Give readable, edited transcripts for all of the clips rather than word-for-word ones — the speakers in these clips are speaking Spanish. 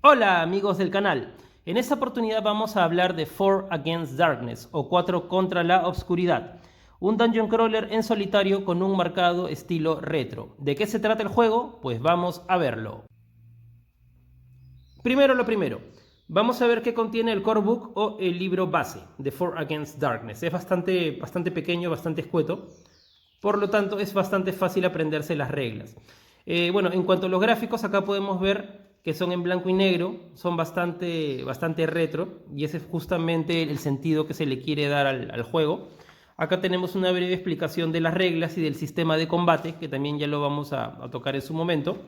Hola amigos del canal, en esta oportunidad vamos a hablar de 4 Against Darkness o 4 contra la Oscuridad, un dungeon crawler en solitario con un marcado estilo retro. ¿De qué se trata el juego? Pues vamos a verlo. Primero lo primero, vamos a ver qué contiene el core book o el libro base de 4 Against Darkness. Es bastante pequeño, bastante escueto, por lo tanto es bastante fácil aprenderse las reglas. Bueno, en cuanto a los gráficos, acá podemos ver que son en blanco y negro, son bastante retro, y ese es justamente el sentido que se le quiere dar al juego. Acá tenemos una breve explicación de las reglas y del sistema de combate, que también ya lo vamos a tocar en su momento.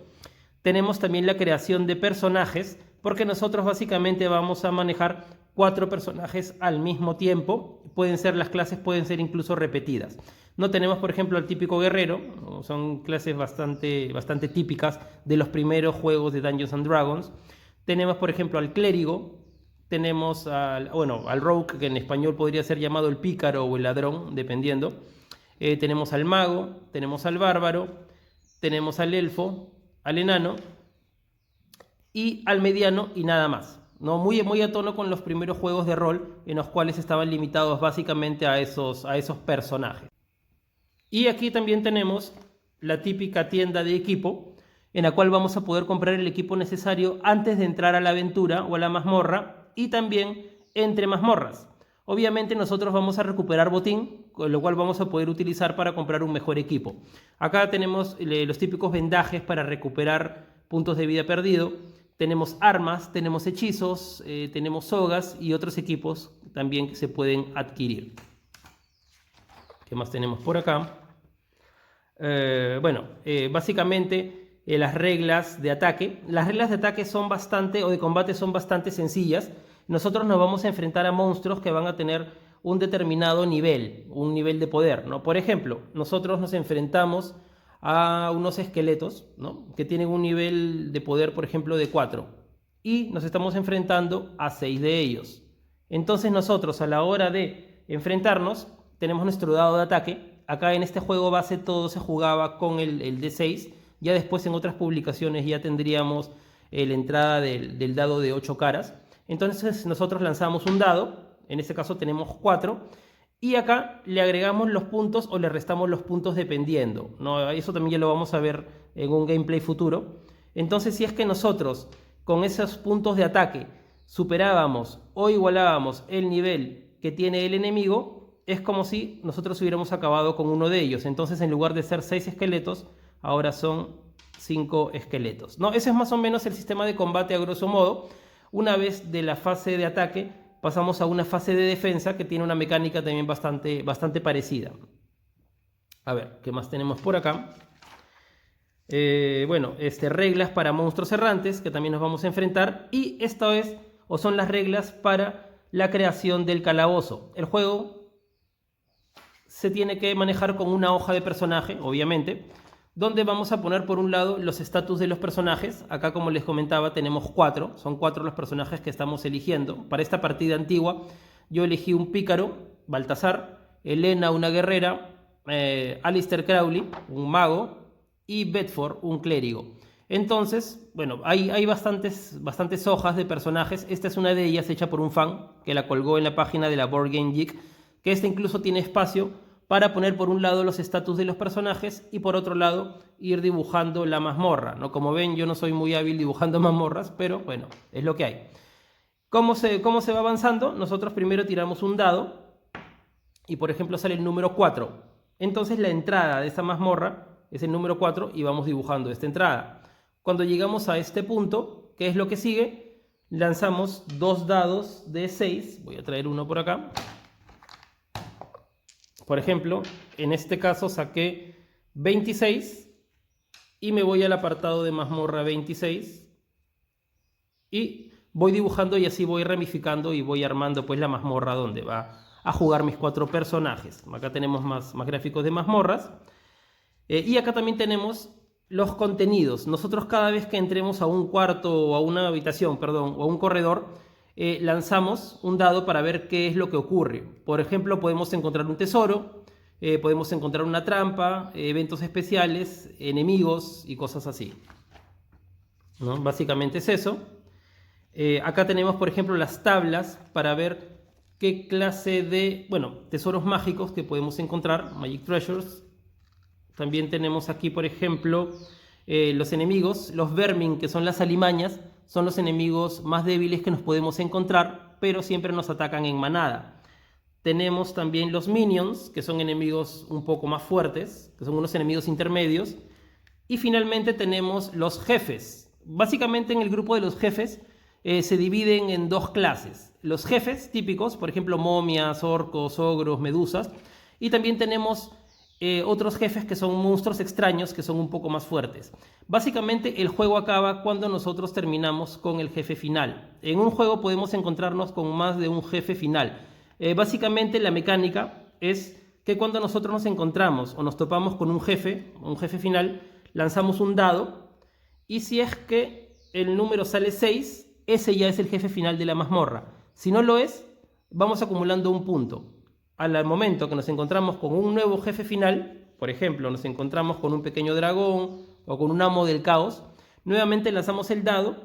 Tenemos también la creación de personajes, porque nosotros básicamente vamos a manejar 4 personajes al mismo tiempo. Las clases pueden ser incluso repetidas. No tenemos, por ejemplo, al típico guerrero, son clases bastante típicas de los primeros juegos de Dungeons and Dragons. Tenemos, por ejemplo, al clérigo, tenemos al rogue, que en español podría ser llamado el pícaro o el ladrón, dependiendo. Tenemos al mago, tenemos al bárbaro, tenemos al elfo, al enano y al mediano y nada más. ¿No? Muy a tono con los primeros juegos de rol en los cuales estaban limitados básicamente a esos personajes. Y aquí también tenemos la típica tienda de equipo en la cual vamos a poder comprar el equipo necesario antes de entrar a la aventura o a la mazmorra y también entre mazmorras. Obviamente nosotros vamos a recuperar botín, con lo cual vamos a poder utilizar para comprar un mejor equipo. Acá tenemos los típicos vendajes para recuperar puntos de vida perdido. Tenemos armas, tenemos hechizos, tenemos sogas y otros equipos también que se pueden adquirir. ¿Qué más tenemos por acá? Básicamente las reglas de ataque. Las reglas de ataque o de combate son bastante sencillas. Nosotros nos vamos a enfrentar a monstruos que van a tener un determinado nivel, un nivel de poder, ¿no? Por ejemplo, nosotros nos enfrentamos a unos esqueletos, ¿no? Que tienen un nivel de poder, por ejemplo, de 4. Y nos estamos enfrentando a 6 de ellos. Entonces nosotros, a la hora de enfrentarnos, tenemos nuestro dado de ataque. Acá en este juego base todo se jugaba con el D6. Ya después en otras publicaciones ya tendríamos la entrada del dado de 8 caras. Entonces nosotros lanzamos un dado, en este caso tenemos 4, y acá le agregamos los puntos o le restamos los puntos dependiendo, ¿no? Eso también ya lo vamos a ver en un gameplay futuro. Entonces si es que nosotros con esos puntos de ataque superábamos o igualábamos el nivel que tiene el enemigo, es como si nosotros hubiéramos acabado con uno de ellos. Entonces en lugar de ser 6 esqueletos, ahora son 5 esqueletos, ¿no? Ese es más o menos el sistema de combate a grosso modo. Una vez de la fase de ataque pasamos a una fase de defensa que tiene una mecánica también bastante parecida. A ver, ¿qué más tenemos por acá? Reglas para monstruos errantes que también nos vamos a enfrentar, y son las reglas para la creación del calabozo. El juego se tiene que manejar con una hoja de personaje, obviamente, donde vamos a poner por un lado los estatus de los personajes. Acá, como les comentaba, tenemos 4, son 4 los personajes que estamos eligiendo. Para esta partida antigua yo elegí un pícaro, Baltasar, Elena, una guerrera, Alistair Crowley, un mago, y Bedford, un clérigo. Entonces, bueno, hay bastantes hojas de personajes. Esta es una de ellas hecha por un fan que la colgó en la página de la Board Game Geek, que esta incluso tiene espacio para poner por un lado los estatus de los personajes y por otro lado ir dibujando la mazmorra, ¿no? Como ven, yo no soy muy hábil dibujando mazmorras, pero bueno, es lo que hay. ¿Cómo se va avanzando? Nosotros primero tiramos un dado y, por ejemplo, sale el número 4. Entonces la entrada de esa mazmorra es el número 4 y vamos dibujando esta entrada. Cuando llegamos a este punto, ¿qué es lo que sigue? Lanzamos 2 dados de 6. Voy a traer uno por acá. Por ejemplo, en este caso saqué 26 y me voy al apartado de mazmorra 26 y voy dibujando, y así voy ramificando y voy armando pues la mazmorra donde va a jugar mis 4 personajes. Acá tenemos más gráficos de mazmorras, y acá también tenemos los contenidos. Nosotros cada vez que entremos a un cuarto o a una habitación, perdón, o a un corredor, lanzamos un dado para ver qué es lo que ocurre. Por ejemplo, podemos encontrar un tesoro, podemos encontrar una trampa, eventos especiales, enemigos y cosas así, ¿no? Básicamente es eso. Acá tenemos, por ejemplo, las tablas para ver qué clase de, bueno, tesoros mágicos que podemos encontrar, Magic Treasures. También tenemos aquí, por ejemplo, los enemigos, los vermin, que son las alimañas, son los enemigos más débiles que nos podemos encontrar, pero siempre nos atacan en manada. Tenemos también los minions, que son enemigos un poco más fuertes, que son unos enemigos intermedios. Y finalmente tenemos los jefes. Básicamente en el grupo de los jefes se dividen en dos clases. Los jefes típicos, por ejemplo, momias, orcos, ogros, medusas. Y también tenemos otros jefes que son monstruos extraños, que son un poco más fuertes. Básicamente el juego acaba cuando nosotros terminamos con el jefe final. En un juego podemos encontrarnos con más de un jefe final. Básicamente la mecánica es que cuando nosotros nos encontramos o nos topamos con un jefe final, lanzamos un dado y si es que el número sale 6, ese ya es el jefe final de la mazmorra. Si no lo es, vamos acumulando un punto. Al momento que nos encontramos con un nuevo jefe final, por ejemplo, nos encontramos con un pequeño dragón o con un amo del caos, nuevamente lanzamos el dado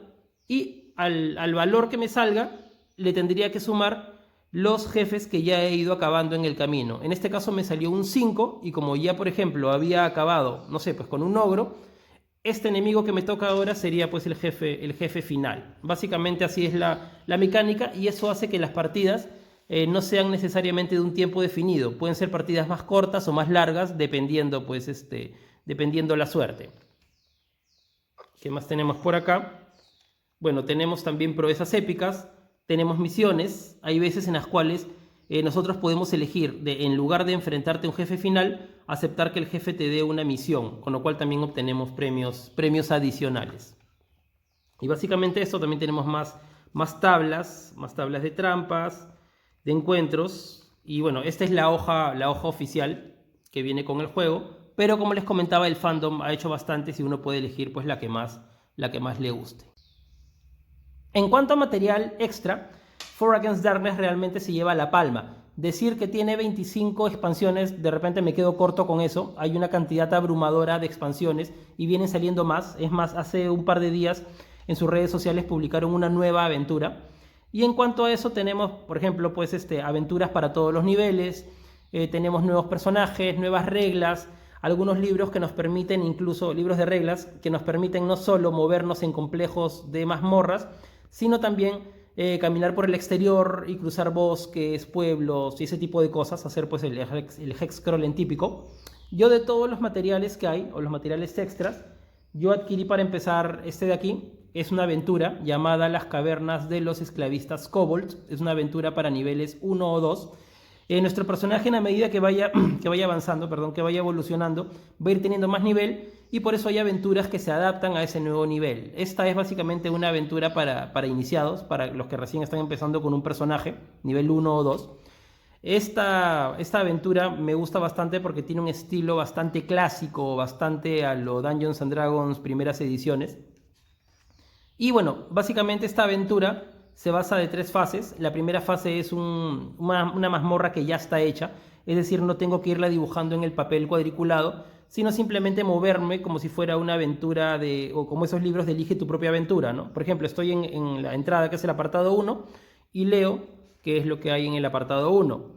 y al valor que me salga le tendría que sumar los jefes que ya he ido acabando en el camino. En este caso me salió un 5 y como ya, por ejemplo, había acabado, no sé, pues con un ogro, este enemigo que me toca ahora sería pues el jefe final. Básicamente así es la mecánica y eso hace que las partidas no sean necesariamente de un tiempo definido. Pueden ser partidas más cortas o más largas dependiendo pues dependiendo la suerte. ¿Qué más tenemos por acá? Bueno, tenemos también proezas épicas, tenemos misiones, hay veces en las cuales nosotros podemos elegir, en lugar de enfrentarte a un jefe final, aceptar que el jefe te dé una misión, con lo cual también obtenemos premios adicionales. Y básicamente esto también tenemos más tablas de trampas, de encuentros, y bueno, esta es la hoja oficial que viene con el juego, pero como les comentaba, el fandom ha hecho bastantes y uno puede elegir pues la que más le guste. En cuanto a material extra, For Against Darkness realmente se lleva la palma. Decir que tiene 25 expansiones, de repente me quedo corto con eso. Hay una cantidad abrumadora de expansiones y vienen saliendo más. Es más, hace un par de días en sus redes sociales publicaron una nueva aventura. Y en cuanto a eso tenemos, por ejemplo, pues aventuras para todos los niveles. Tenemos nuevos personajes, nuevas reglas, algunos libros que nos permiten, incluso libros de reglas, que nos permiten no solo movernos en complejos de mazmorras, sino también caminar por el exterior y cruzar bosques, pueblos y ese tipo de cosas, hacer pues el hexcrawling típico. Yo de todos los materiales que hay, o los materiales extras, yo adquirí para empezar este de aquí. Es una aventura llamada Las Cavernas de los Esclavistas Kobolds. Es una aventura para niveles 1 o 2. Nuestro personaje, a medida que vaya avanzando, que vaya evolucionando, va a ir teniendo más nivel y por eso hay aventuras que se adaptan a ese nuevo nivel. Esta es básicamente una aventura para iniciados, para los que recién están empezando con un personaje, nivel 1 o 2. Esta aventura me gusta bastante porque tiene un estilo bastante clásico, bastante a lo Dungeons and Dragons primeras ediciones. Y bueno, básicamente esta aventura se basa de 3 fases. La primera fase es una mazmorra que ya está hecha, es decir, no tengo que irla dibujando en el papel cuadriculado, sino simplemente moverme como si fuera una aventura o como esos libros de Elige tu propia aventura, ¿no? Por ejemplo, estoy en la entrada que es el apartado 1 y leo qué es lo que hay en el apartado 1.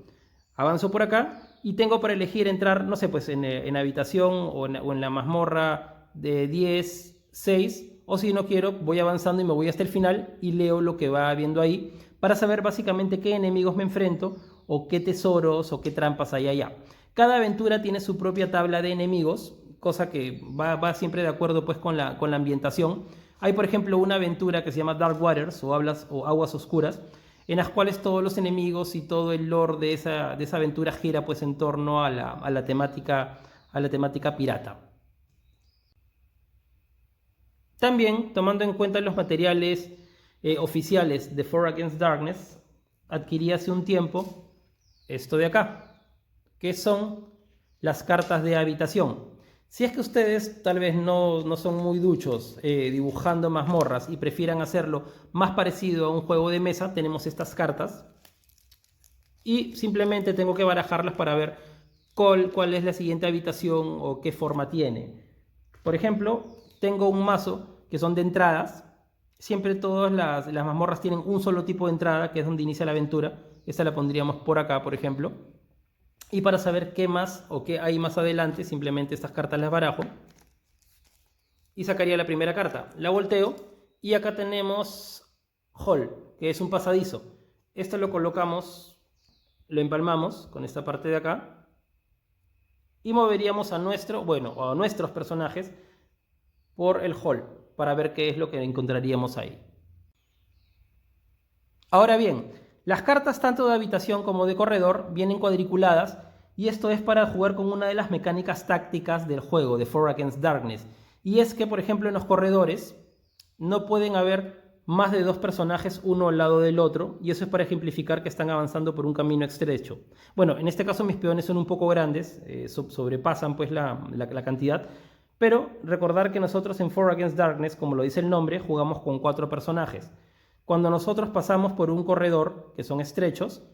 Avanzo por acá y tengo para elegir entrar, no sé, pues en habitación o en la mazmorra de 10, 6, o si no quiero, voy avanzando y me voy hasta el final y leo lo que va viendo ahí para saber básicamente qué enemigos me enfrento o qué tesoros o qué trampas hay allá. Cada aventura tiene su propia tabla de enemigos, cosa que va siempre de acuerdo pues con la ambientación. Hay, por ejemplo, una aventura que se llama Dark Waters o Aguas Oscuras, en las cuales todos los enemigos y todo el lore de esa aventura gira pues en torno a la temática pirata. También, tomando en cuenta los materiales oficiales de For Against Darkness, adquirí hace un tiempo esto de acá, que son las cartas de habitación. Si es que ustedes tal vez no son muy duchos dibujando mazmorras y prefieran hacerlo más parecido a un juego de mesa, tenemos estas cartas y simplemente tengo que barajarlas para ver cuál es la siguiente habitación o qué forma tiene. Por ejemplo, tengo un mazo que son de entradas Siempre todas las mazmorras tienen un solo tipo de entrada, que es donde inicia la aventura. Esta la pondríamos por acá, por ejemplo. Y para saber qué más o qué hay más adelante, simplemente estas cartas las barajo. Y sacaría la primera carta. La volteo y acá tenemos Hall, que es un pasadizo. Esto lo colocamos, lo empalmamos con esta parte de acá. Y moveríamos a a nuestros personajes por el hall para ver qué es lo que encontraríamos ahí. Ahora bien, las cartas tanto de habitación como de corredor vienen cuadriculadas y esto es para jugar con una de las mecánicas tácticas del juego de For Against Darkness. Y es que, por ejemplo, en los corredores no pueden haber más de dos personajes uno al lado del otro, y eso es para ejemplificar que están avanzando por un camino estrecho. Bueno, en este caso mis peones son un poco grandes, sobrepasan pues la cantidad, pero recordar que nosotros en For Against Darkness, como lo dice el nombre, jugamos con 4 personajes. Cuando nosotros pasamos por un corredor, que son estrechos,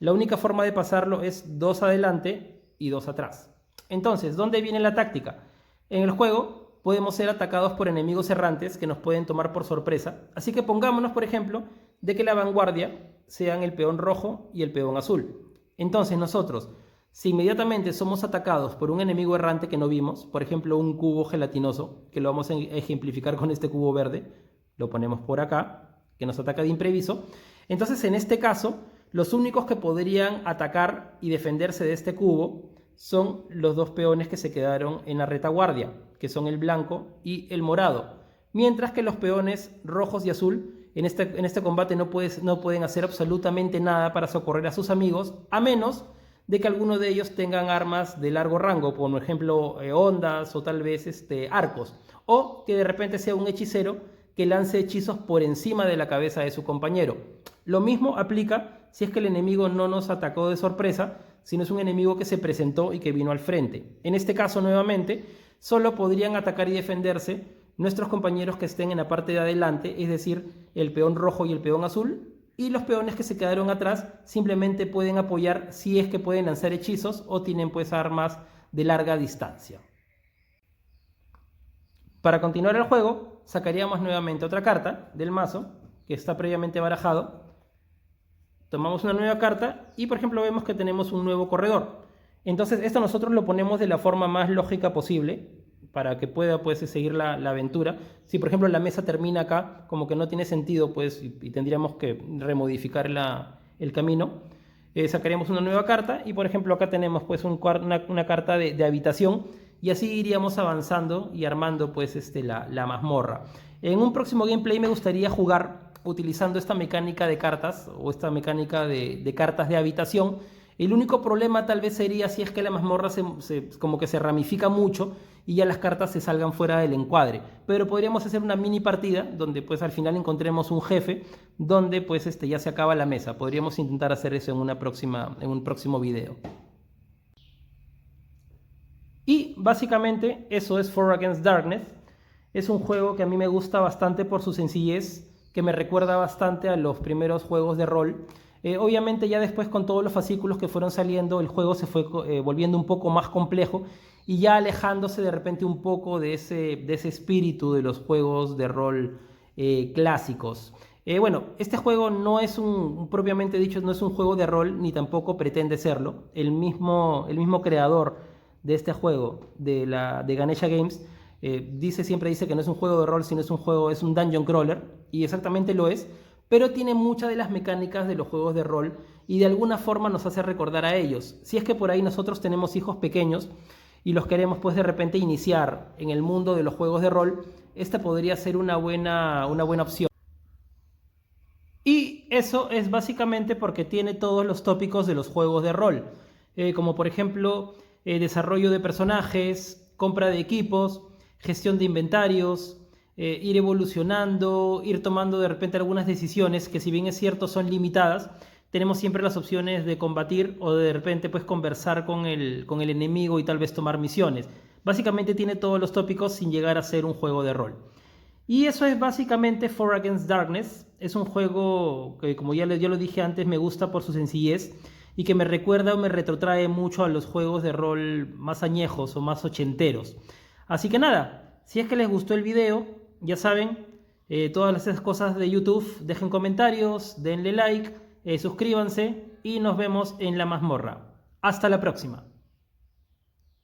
la única forma de pasarlo es 2 adelante y 2 atrás. Entonces, ¿dónde viene la táctica? En el juego podemos ser atacados por enemigos errantes que nos pueden tomar por sorpresa. Así que pongámonos, por ejemplo, de que la vanguardia sean el peón rojo y el peón azul. Entonces nosotros, si inmediatamente somos atacados por un enemigo errante que no vimos, por ejemplo un cubo gelatinoso, que lo vamos a ejemplificar con este cubo verde, lo ponemos por acá, que nos ataca de imprevisto. Entonces en este caso, los únicos que podrían atacar y defenderse de este cubo son los 2 peones que se quedaron en la retaguardia, que son el blanco y el morado. Mientras que los peones rojos y azul en este combate no pueden hacer absolutamente nada para socorrer a sus amigos, a menos de que alguno de ellos tengan armas de largo rango, por ejemplo ondas o tal vez arcos, o que de repente sea un hechicero que lance hechizos por encima de la cabeza de su compañero. Lo mismo aplica si es que el enemigo no nos atacó de sorpresa, sino es un enemigo que se presentó y que vino al frente. En este caso, nuevamente, solo podrían atacar y defenderse nuestros compañeros que estén en la parte de adelante, es decir, el peón rojo y el peón azul, y los peones que se quedaron atrás simplemente pueden apoyar si es que pueden lanzar hechizos o tienen pues armas de larga distancia. Para continuar el juego, sacaríamos nuevamente otra carta del mazo, que está previamente barajado. Tomamos una nueva carta y, por ejemplo, vemos que tenemos un nuevo corredor. Entonces, esto nosotros lo ponemos de la forma más lógica posible para que pueda pues, seguir la aventura. Si, por ejemplo, la mesa termina acá, como que no tiene sentido pues, y tendríamos que remodificar el camino, sacaríamos una nueva carta y, por ejemplo, acá tenemos pues, una carta de habitación y así iríamos avanzando y armando pues, la mazmorra. En un próximo gameplay me gustaría jugar utilizando esta mecánica de cartas o esta mecánica de cartas de habitación. El único problema tal vez sería si es que la mazmorra como que se ramifica mucho y ya las cartas se salgan fuera del encuadre. Pero podríamos hacer una mini partida donde pues al final encontremos un jefe donde pues ya se acaba la mesa. Podríamos intentar hacer eso en un próximo video. Y básicamente eso es For Against Darkness. Es un juego que a mí me gusta bastante por su sencillez, que me recuerda bastante a los primeros juegos de rol. Obviamente ya después con todos los fascículos que fueron saliendo, el juego se fue volviendo un poco más complejo y ya alejándose de repente un poco de ese espíritu de los juegos de rol clásicos. Bueno, este juego no es propiamente dicho, no es un juego de rol, ni tampoco pretende serlo. El mismo creador de este juego, de Ganesha Games, siempre dice que no es un juego de rol, sino es un dungeon crawler, y exactamente lo es, pero tiene muchas de las mecánicas de los juegos de rol y de alguna forma nos hace recordar a ellos. Si es que por ahí nosotros tenemos hijos pequeños y los queremos pues de repente iniciar en el mundo de los juegos de rol, esta podría ser una buena opción. Y eso es básicamente porque tiene todos los tópicos de los juegos de rol, como por ejemplo desarrollo de personajes, compra de equipos, gestión de inventarios, ir evolucionando, ir tomando de repente algunas decisiones que si bien es cierto son limitadas, tenemos siempre las opciones de combatir o de repente pues conversar con el enemigo y tal vez tomar misiones. Básicamente tiene todos los tópicos sin llegar a ser un juego de rol. Y eso es básicamente For Against Darkness. Es un juego que, como ya lo dije antes, me gusta por su sencillez y que me recuerda o me retrotrae mucho a los juegos de rol más añejos o más ochenteros. Así que nada, si es que les gustó el video, ya saben, Todas esas cosas de YouTube, dejen comentarios, denle like, suscríbanse y nos vemos en la mazmorra. Hasta la próxima.